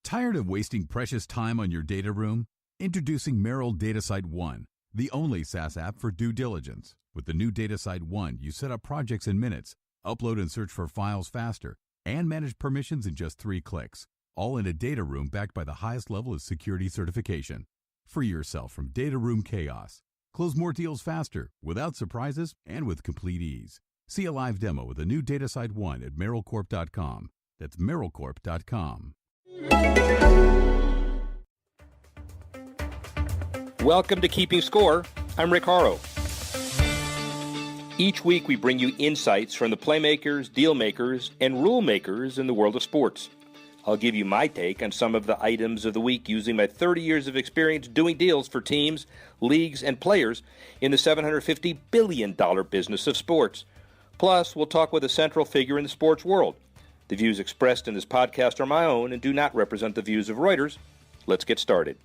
Tired of wasting precious time on your data room? Introducing Merrill DataSite One, the only SaaS app for due diligence. With the new DataSite One, you set up projects in minutes, upload and search for files faster, and manage permissions in just 3 clicks, all in a data room backed by the highest level of security certification. Free yourself from data room chaos. Close more deals faster, without surprises, and with complete ease. See a live demo with the new DataSite One at merrillcorp.com. That's merrillcorp.com. Welcome to Keeping Score. I'm Rick Horrow. Each week we bring you insights from the playmakers, deal makers, and rule makers in the world of sports. I'll give you my take on some of the items of the week using my 30 years of experience doing deals for teams, leagues, and players in the $750 billion business of sports. Plus, we'll talk with a central figure in the sports world. The views expressed in this podcast are my own and do not represent the views of Reuters. Let's get started.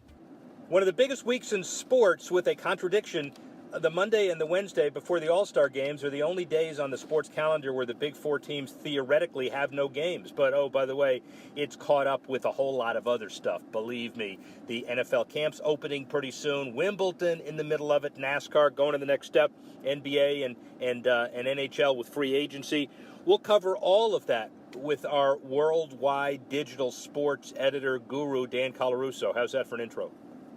One of the biggest weeks in sports with a contradiction. The Monday and the Wednesday before the All-Star games are the only days on the sports calendar where the Big Four teams theoretically have no games. But, oh, by the way, it's caught up with a whole lot of other stuff. Believe me, the NFL camp's opening pretty soon. Wimbledon in the middle of it. NASCAR going to the next step. NBA and NHL with free agency. We'll cover all of that with our worldwide digital sports editor guru, Dan Colarusso. How's that for an intro?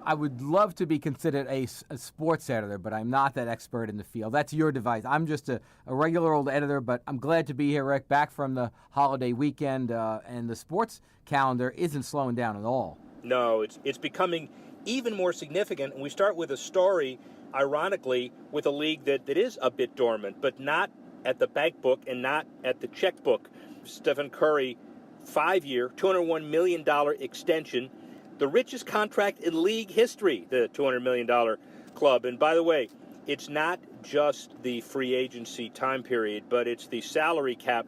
I would love to be considered a sports editor, but I'm not that expert in the field. That's your device. I'm just a regular old editor, but I'm glad to be here, Rick, back from the holiday weekend, and the sports calendar isn't slowing down at all. No, it's becoming even more significant, and we start with a story, ironically, with a league that is a bit dormant, but not at the bank book and not at the checkbook. Stephen Curry, 5-year, $201 million extension. The richest contract in league history, the $200 million club. And by the way, it's not just the free agency time period, but it's the salary cap,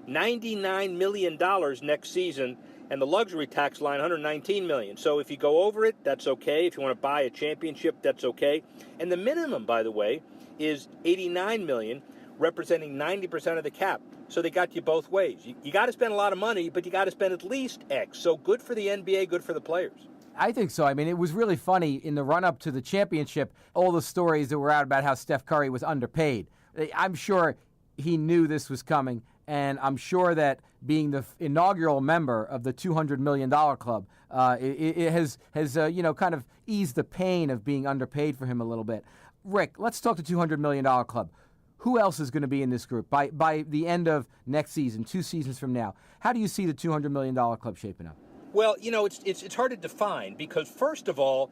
$99 million next season, and the luxury tax line, $119 million. So if you go over it, that's okay. If you want to buy a championship, that's okay. And the minimum, by the way, is $89 million, representing 90% of the cap. So they got you both ways. You got to spend a lot of money, but you got to spend at least X. So good for the NBA, good for the players. I think so. I mean, it was really funny in the run-up to the championship, all the stories that were out about how Steph Curry was underpaid. I'm sure he knew this was coming, and I'm sure that being the inaugural member of the $200 million club, it has kind of eased the pain of being underpaid for him a little bit. Rick, let's talk the $200 million club. Who else is going to be in this group by the end of next season, 2 seasons from now? How do you see the $200 million club shaping up? Well, it's hard to define because, first of all,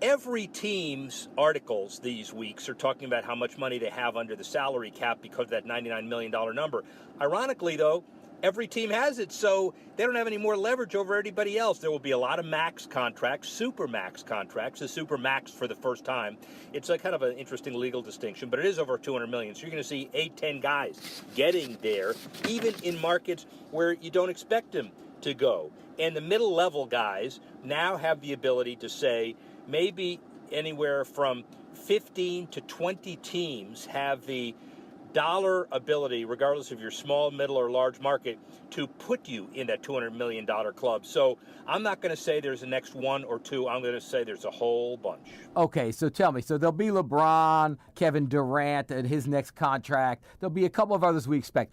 every team's articles these weeks are talking about how much money they have under the salary cap because of that $99 million number. Ironically, though, every team has it, so they don't have any more leverage over anybody else. There will be a lot of max contracts, super max contracts, a super max for the first time. It's a kind of an interesting legal distinction, but it is over $200 million. So you're going to see 8-10 guys getting there, even in markets where you don't expect them to go. And the middle-level guys now have the ability to say maybe anywhere from 15 to 20 teams have the dollar ability, regardless of your small, middle, or large market, to put you in that $200 million club. So I'm not going to say there's the next 1 or 2. I'm going to say there's a whole bunch. Okay, so tell me. So there'll be LeBron, Kevin Durant, and his next contract. There'll be a couple of others we expect.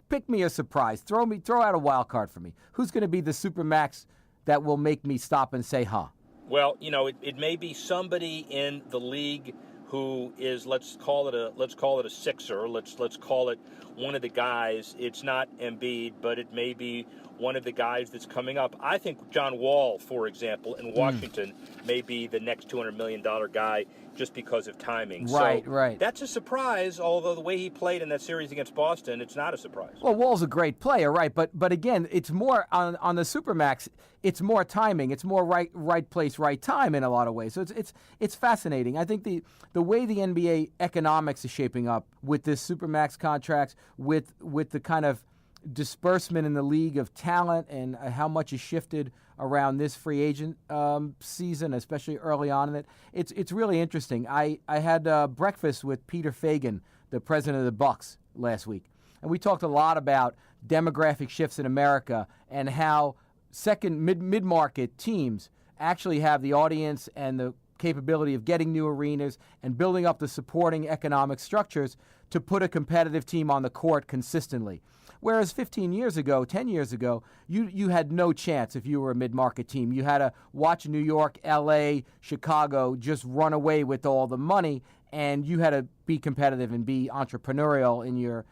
Pick me a surprise. Throw out a wild card for me. Who's going to be the supermax that will make me stop and say, huh? Well, it may be somebody in the league who is, let's call it a Sixer. Let's call it one of the guys. It's not Embiid, but it may be one of the guys that's coming up. I think John Wall, for example, in Washington may be the next $200 million guy just because of timing. Right. That's a surprise, although the way he played in that series against Boston, it's not a surprise. Well, Wall's a great player, right? But again, it's more on the Supermax. It's more timing. It's more right place, right time in a lot of ways. So it's fascinating. I think the way the NBA economics is shaping up with this Supermax contracts, with the kind of disbursement in the league of talent and how much is shifted around this free agent season, especially early on in it. It's really interesting. I had breakfast with Peter Fagan, the president of the Bucks, last week, and we talked a lot about demographic shifts in America and how second mid-market teams actually have the audience and the capability of getting new arenas and building up the supporting economic structures to put a competitive team on the court consistently. Whereas 15 years ago, 10 years ago, you had no chance if you were a mid-market team. You had to watch New York, L.A., Chicago just run away with all the money, and you had to be competitive and be entrepreneurial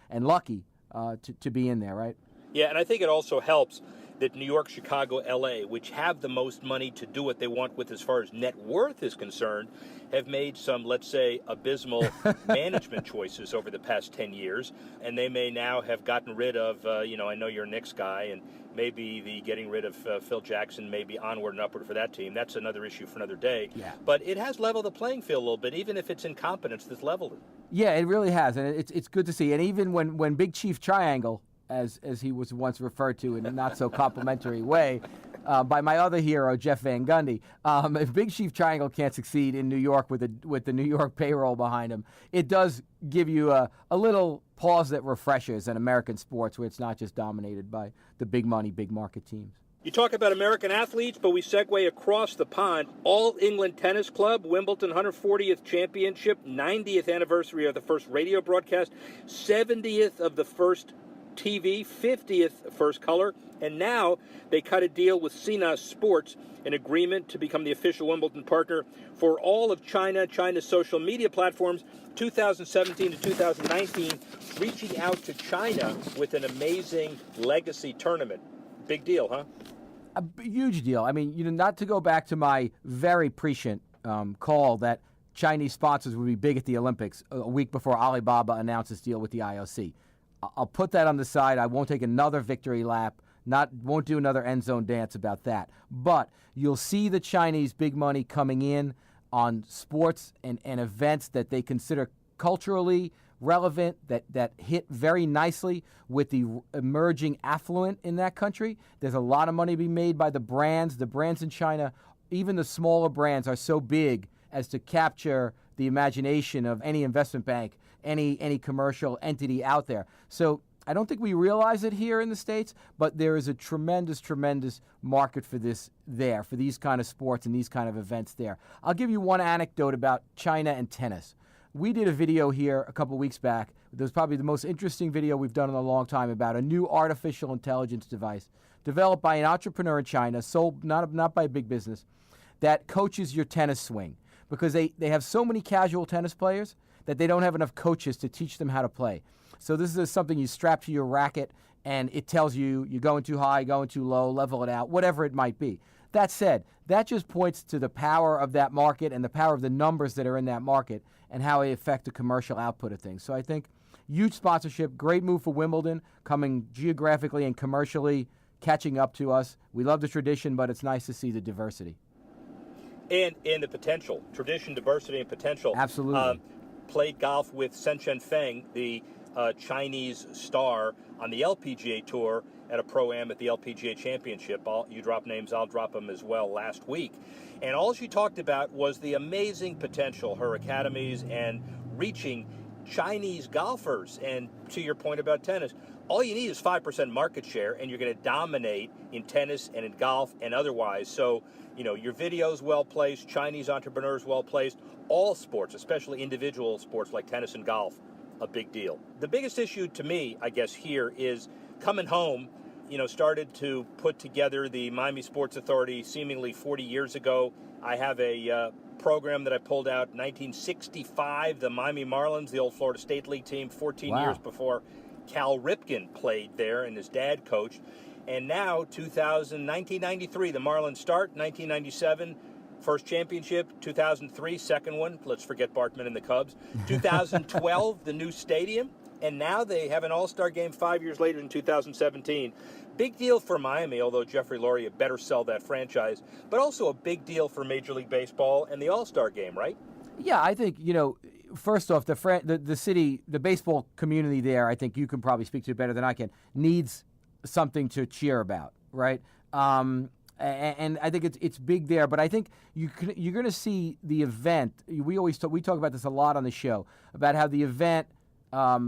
and lucky to be in there, right? Yeah, and I think it also helps that New York, Chicago, L.A., which have the most money to do what they want with as far as net worth is concerned, have made some, let's say, abysmal management choices over the past 10 years. And they may now have gotten rid of, I know you're a Knicks guy, and maybe the getting rid of Phil Jackson may be onward and upward for that team. That's another issue for another day. Yeah. But it has leveled the playing field a little bit, even if it's incompetence that's leveled it. Yeah, it really has, and it's good to see. And even when Big Chief Triangle, as he was once referred to in a not-so-complimentary way, by my other hero, Jeff Van Gundy. If Big Chief Triangle can't succeed in New York with the New York payroll behind him, it does give you a little pause that refreshes in American sports where it's not just dominated by the big money, big market teams. You talk about American athletes, but we segue across the pond. All England Tennis Club, Wimbledon 140th Championship, 90th anniversary of the first radio broadcast, 70th of the first TV, 50th first color, and now they cut a deal with CNOS Sports, an agreement to become the official Wimbledon partner for all of China's social media platforms, 2017 to 2019, reaching out to China with an amazing legacy tournament. Big deal, huh? A huge deal. I mean, not to go back to my very prescient call that Chinese sponsors would be big at the Olympics a week before Alibaba announced this deal with the IOC. I'll put that on the side. I won't take another victory lap, won't do another end zone dance about that. But you'll see the Chinese big money coming in on sports and events that they consider culturally relevant, that hit very nicely with the emerging affluent in that country. There's a lot of money being made by the brands. The brands in China, even the smaller brands, are so big as to capture the imagination of any investment bank, any commercial entity out there. So I don't think we realize it here in the States, but there is a tremendous market for this there, for these kind of sports and these kind of events there. I'll give you one anecdote about China and tennis. We did a video here a couple weeks back. It was probably the most interesting video we've done in a long time about a new artificial intelligence device developed by an entrepreneur in China, sold not by big business, that coaches your tennis swing. Because they have so many casual tennis players that they don't have enough coaches to teach them how to play. So this is something you strap to your racket, and it tells you you're going too high, going too low, level it out, whatever it might be. That said, that just points to the power of that market and the power of the numbers that are in that market and how they affect the commercial output of things. So I think huge sponsorship, great move for Wimbledon, coming geographically and commercially, catching up to us. We love the tradition, but it's nice to see the diversity. And the potential, tradition, diversity, and potential. Absolutely. Played golf with Sen Feng, the Chinese star on the LPGA Tour at a Pro-Am at the LPGA Championship. You drop names, I'll drop them as well last week. And all she talked about was the amazing potential, her academies, and reaching Chinese golfers. And to your point about tennis, all you need is 5% market share, and you're going to dominate in tennis and in golf and otherwise. So, your video's well-placed, Chinese entrepreneurs well-placed, all sports, especially individual sports like tennis and golf, a big deal. The biggest issue to me, I guess, here is coming home, started to put together the Miami Sports Authority seemingly 40 years ago. I have a program that I pulled out in 1965, the Miami Marlins, the old Florida State League team, 14 years before Cal Ripken played there and his dad coached. And now, 1993, the Marlins start, 1997, first championship, 2003, second one, let's forget Bartman and the Cubs, 2012, the new stadium, and now they have an all-star game 5 years later in 2017. Big deal for Miami, although Jeffrey Loria better sell that franchise, but also a big deal for Major League Baseball and the all-star game, right? Yeah, I think, first off, the city, the baseball community there, I think you can probably speak to it better than I can, needs something to cheer about, right? And I think it's big there, but I think you're going to see the event. We talk about this a lot on the show about how the event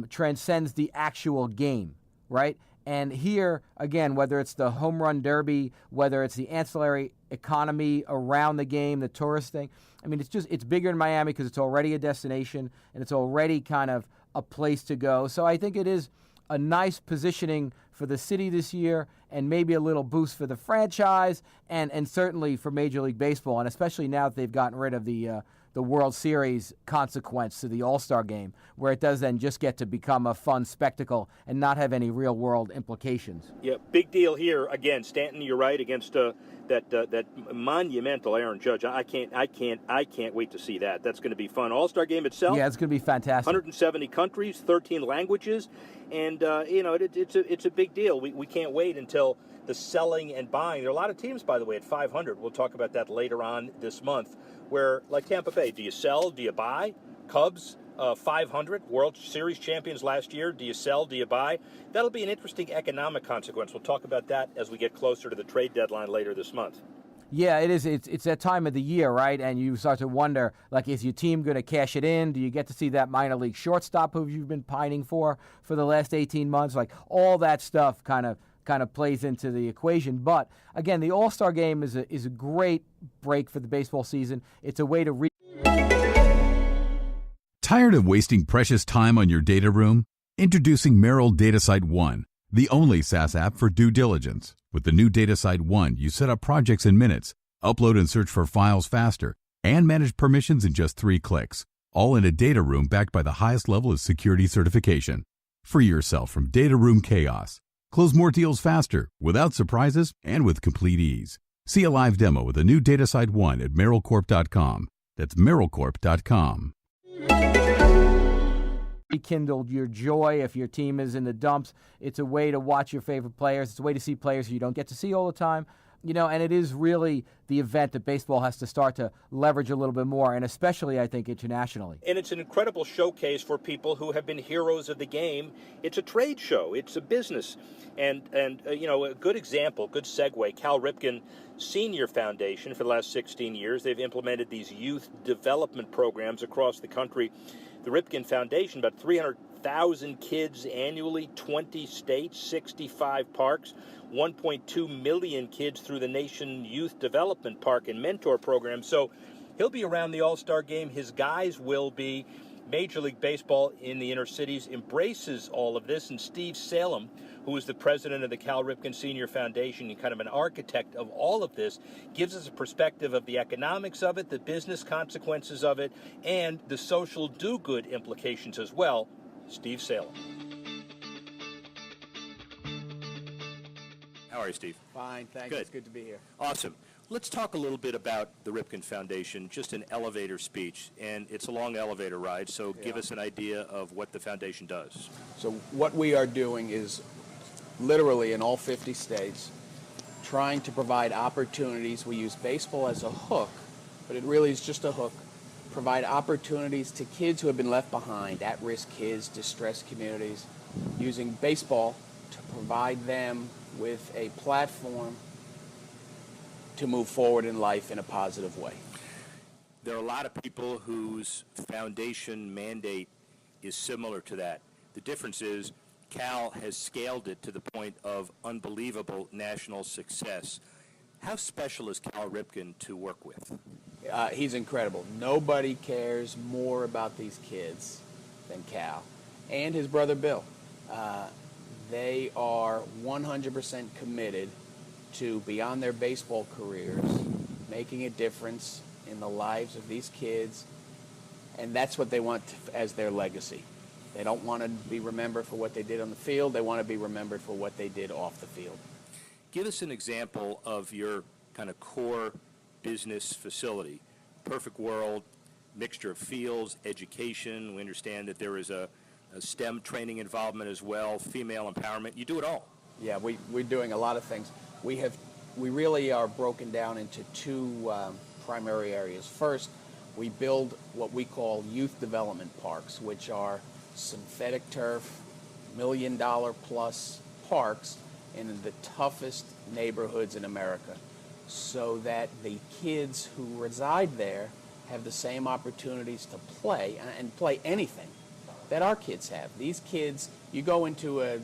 transcends the actual game, right? And here, again, whether it's the home run derby, whether it's the ancillary economy around the game, the tourist thing, I mean, it's bigger in Miami because it's already a destination and it's already kind of a place to go. So I think it is a nice positioning for the city this year, and maybe a little boost for the franchise, and certainly for Major League Baseball, and especially now that they've gotten rid of the World Series consequence to the All-Star game, where it does then just get to become a fun spectacle and not have any real-world implications. Yeah, big deal here. Again, Stanton, you're right, against that monumental Aaron Judge. I can't wait to see that. That's going to be fun. All-Star game itself. Yeah, it's going to be fantastic. 170 countries, 13 languages, and it's a big deal. We can't wait until the selling and buying. There are a lot of teams, by the way, at 500. We'll talk about that later on this month. Where, like Tampa Bay, do you sell? Do you buy? Cubs, 500 World Series champions last year. Do you sell? Do you buy? That'll be an interesting economic consequence. We'll talk about that as we get closer to the trade deadline later this month. Yeah, it is. It's that time of the year, right? And you start to wonder, like, is your team going to cash it in? Do you get to see that minor league shortstop who you've been pining for the last 18 months? Like, all that stuff kind of plays into the equation. But again, the All-Star game is a great break for the baseball season. It's a way to Tired of wasting precious time on your data room? Introducing Merrill DataSite One, the only SaaS app for due diligence. With the new DataSite One, you set up projects in minutes, upload and search for files faster, and manage permissions in just 3 clicks, all in a data room backed by the highest level of security certification. Free yourself from data room chaos. Close more deals faster, without surprises, and with complete ease. See a live demo with the new DataSite One at merrillcorp.com. That's merrillcorp.com. Rekindled your joy if your team is in the dumps. It's a way to watch your favorite players. It's a way to see players you don't get to see all the time. And it is really the event that baseball has to start to leverage a little bit more, and especially, I think, internationally. And it's an incredible showcase for people who have been heroes of the game. It's a trade show. It's a business. And a good example, good segue, Cal Ripken Senior Foundation for the last 16 years. They've implemented these youth development programs across the country. The Ripken Foundation, about 300,000 kids annually, 20 states, 65 parks, 1.2 million kids through the Nation Youth Development Park and Mentor Program. So he'll be around the All-Star game. His guys will be. Major League Baseball in the inner cities embraces all of this. And Steve Salem, who is the president of the Cal Ripken Senior Foundation and kind of an architect of all of this, gives us a perspective of the economics of it, the business consequences of it, and the social do-good implications as well. Steve Salem. How are you, Steve? Fine, thanks. Good. It's good to be here. Awesome. Let's talk a little bit about the Ripken Foundation, just an elevator speech, and it's a long elevator ride, so give us an idea of what the foundation does. So what we are doing is literally in all 50 states trying to provide opportunities. We use baseball as a hook, but it really is just a hook. Provide opportunities to kids who have been left behind, at-risk kids, distressed communities, using baseball to provide them with a platform to move forward in life in a positive way. There are a lot of people whose foundation mandate is similar to that. The difference is Cal has scaled it to the point of unbelievable national success. How special is Cal Ripken to work with? He's incredible. Nobody cares more about these kids than Cal and his brother Bill. They are 100% committed to, beyond their baseball careers, making a difference in the lives of these kids, and that's what they want as their legacy. They don't want to be remembered for what they did on the field. They want to be remembered for what they did off the field. Give us an example of your kind of core business facility. Perfect world, mixture of fields, education. We understand that there is a STEM training involvement as well, female empowerment. You do it all. Yeah, we're doing a lot of things. We really are broken down into 2 primary areas. First, we build what we call youth development parks, which are synthetic turf, $1 million plus parks in the toughest neighborhoods in America, so that the kids who reside there have the same opportunities to play, and play anything that our kids have. These kids You go into a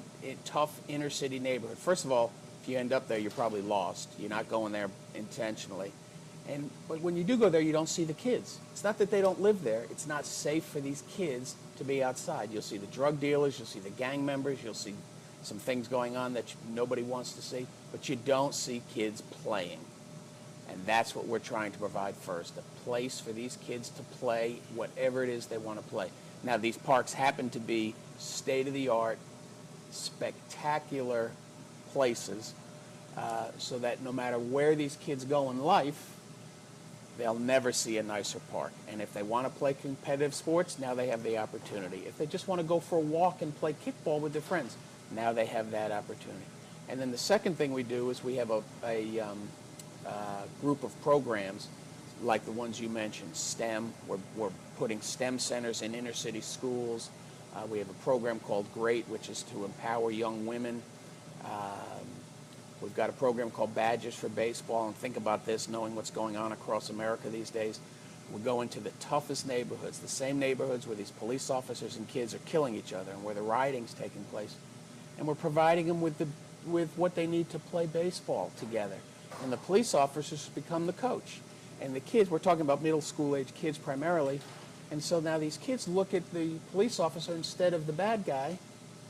tough inner city neighborhood. First of all, if you end up there, you're probably lost. You're not going there intentionally. But when you do go there, you don't see the kids. It's not that they don't live there. It's not safe for these kids to be outside. You'll see the drug dealers, you'll see the gang members, you'll see some things going on that nobody wants to see, but you don't see kids playing. And that's what we're trying to provide first, a place for these kids to play whatever it is they want to play. Now, these parks happen to be state-of-the-art, spectacular places, so that no matter where these kids go in life, they'll never see a nicer park. And if they want to play competitive sports, now they have the opportunity. If they just want to go for a walk and play kickball with their friends, now they have that opportunity. And then the second thing we do is we have a group of programs like the ones you mentioned, STEM. We're putting STEM centers in inner city schools. We have a program called GREAT, which is to empower young women. We've got a program called Badges for Baseball, and think about this, knowing what's going on across America these days. We're going to the toughest neighborhoods, the same neighborhoods where these police officers and kids are killing each other and where the rioting's taking place. And we're providing them with what they need to play baseball together. And the police officers become the coach. And the kids, we're talking about middle school age kids primarily, and so now these kids look at the police officer instead of the bad guy.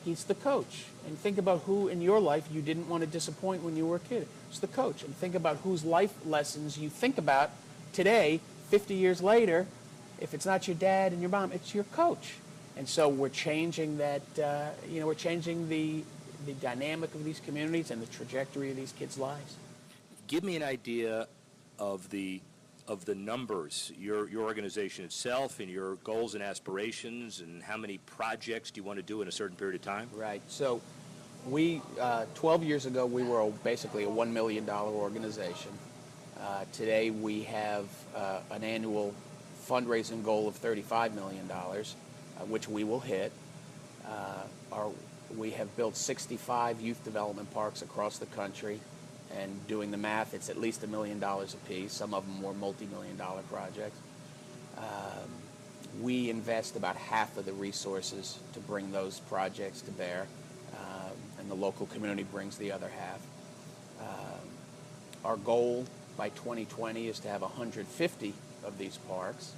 He's the coach. And think about who in your life you didn't want to disappoint when you were a kid. It's the coach. And think about whose life lessons you think about today, 50 years later. If it's not your dad and your mom, it's your coach. And so we're changing that, we're changing the dynamic of these communities and the trajectory of these kids' lives. Give me an idea of the numbers, your organization itself and your goals and aspirations, and how many projects do you want to do in a certain period of time? Right. So we, 12 years ago, we were basically a $1 million organization. Today we have an annual fundraising goal of $35 million, which we will hit. We have built 65 youth development parks across the country. And doing the math, it's at least $1 million a piece. Some of them were multi-million-dollar projects. We invest about half of the resources to bring those projects to bear, and the local community brings the other half. Our goal by 2020 is to have 150 of these parks.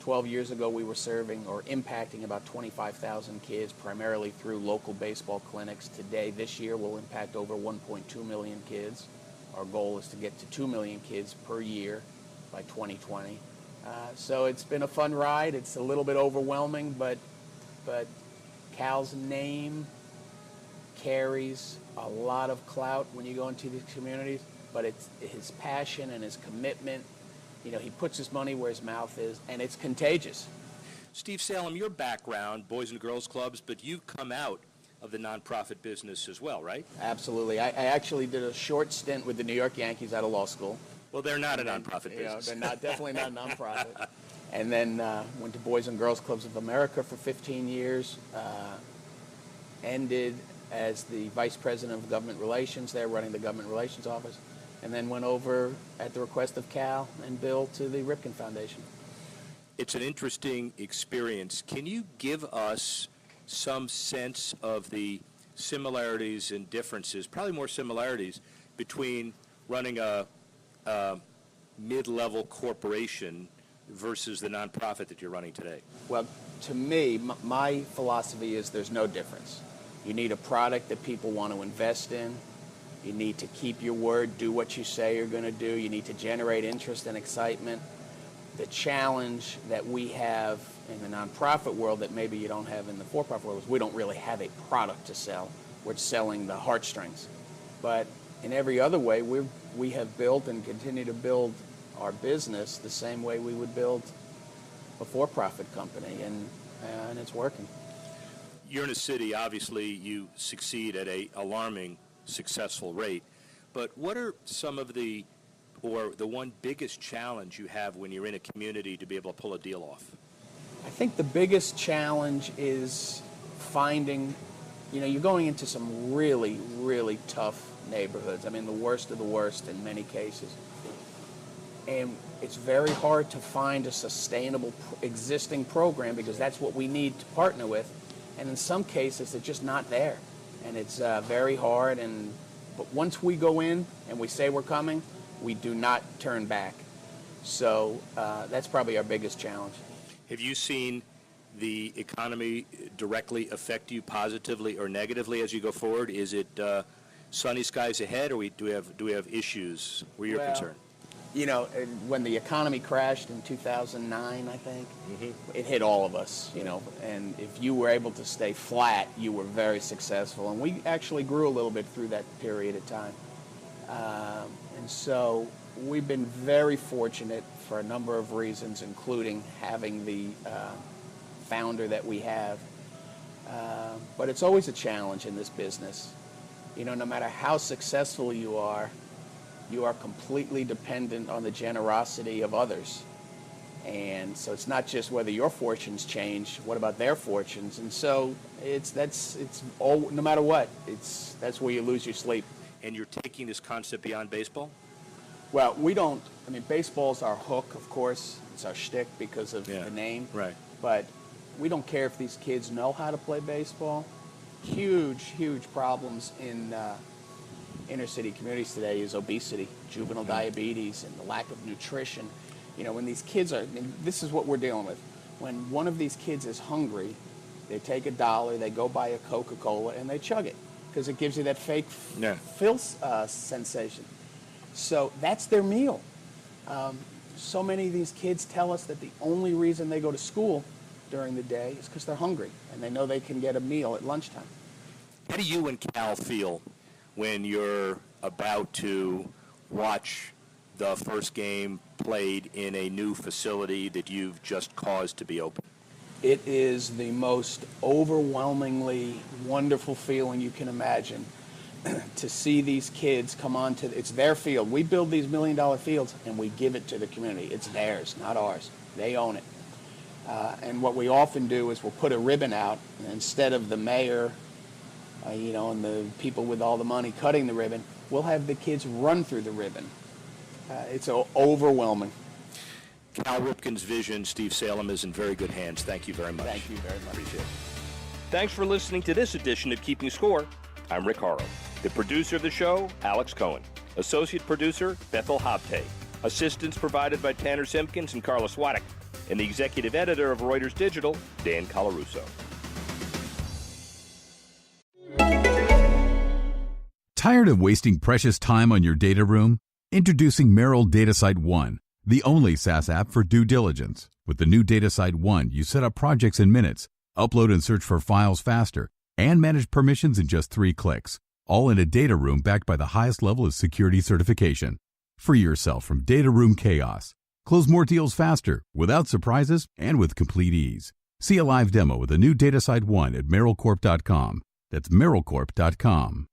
12 years ago, we were serving or impacting about 25,000 kids, primarily through local baseball clinics. Today, this year, we'll impact over 1.2 million kids. Our goal is to get to 2 million kids per year by 2020. So it's been a fun ride. It's a little bit overwhelming, but Cal's name carries a lot of clout when you go into these communities, but it's his passion and his commitment. You know, he puts his money where his mouth is, and it's contagious. Steve Salem, your background, Boys and Girls Clubs, but you've come out of the nonprofit business as well, right? Absolutely. I actually did a short stint with the New York Yankees out of law school. Well, they're not a nonprofit business. They're definitely not a nonprofit. And then went to Boys and Girls Clubs of America for 15 years, ended as the Vice President of Government Relations there, running the Government Relations Office. And then went over at the request of Cal and Bill to the Ripken Foundation. It's an interesting experience. Can you give us some sense of the similarities and differences, probably more similarities, between running a mid-level corporation versus the nonprofit that you're running today? Well, to me, my philosophy is there's no difference. You need a product that people want to invest in. You need to keep your word, do what you say you're going to do. You need to generate interest and excitement. The challenge that we have in the nonprofit world that maybe you don't have in the for-profit world is we don't really have a product to sell. We're selling the heartstrings. But in every other way, we have built and continue to build our business the same way we would build a for-profit company, and it's working. You're in a city, obviously, you succeed at an alarming successful rate, but what are some of the one biggest challenge you have when you're in a community to be able to pull a deal off? I think the biggest challenge is finding, you're going into some really, really tough neighborhoods. I mean, the worst of the worst in many cases. And it's very hard to find a sustainable existing program, because that's what we need to partner with. And in some cases, they're just not there. And it's very hard. But once we go in and we say we're coming, we do not turn back. So that's probably our biggest challenge. Have you seen the economy directly affect you positively or negatively as you go forward? Is it sunny skies ahead, or do we have issues where you're concerned? You know, when the economy crashed in 2009, I think, it hit all of us, you know, and if you were able to stay flat, you were very successful. And we actually grew a little bit through that period of time. And so we've been very fortunate for a number of reasons, including having the founder that we have. But it's always a challenge in this business. You know, no matter how successful you are completely dependent on the generosity of others. And so it's not just whether your fortunes change, what about their fortunes? And so it's all, no matter what, that's where you lose your sleep. And you're taking this concept beyond baseball? Well, baseball's our hook, of course. It's our shtick because of the name. Right. But we don't care if these kids know how to play baseball. Huge problems in inner city communities today is obesity, juvenile diabetes, and the lack of nutrition. You know, when these kids this is what we're dealing with. When one of these kids is hungry, they take $1, they go buy a Coca-Cola, and they chug it because it gives you that fake fill sensation. So that's their meal. So many of these kids tell us that the only reason they go to school during the day is because they're hungry, and they know they can get a meal at lunchtime. How do you and Cal feel when you're about to watch the first game played in a new facility that you've just caused to be open? It is the most overwhelmingly wonderful feeling you can imagine to see these kids come on to, it's their field. We build these $1 million fields and we give it to the community. It's theirs, not ours. They own it. And what we often do is we'll put a ribbon out, and instead of the mayor, and the people with all the money cutting the ribbon, we'll have the kids run through the ribbon. It's overwhelming. Cal Ripken's vision, Steve Salem, is in very good hands. Thank you very much. Thank you very much. Appreciate it. Thanks for listening to this edition of Keeping Score. I'm Rick Horrow. The producer of the show, Alex Cohen. Associate producer, Bethel Habte. Assistance provided by Tanner Simpkins and Carla Swadek. And the executive editor of Reuters Digital, Dan Colarusso. Tired of wasting precious time on your data room? Introducing Merrill DataSite One, the only SaaS app for due diligence. With the new DataSite One, you set up projects in minutes, upload and search for files faster, and manage permissions in just 3 clicks, all in a data room backed by the highest level of security certification. Free yourself from data room chaos. Close more deals faster, without surprises, and with complete ease. See a live demo with the new DataSite One at merrillcorp.com. That's merrillcorp.com.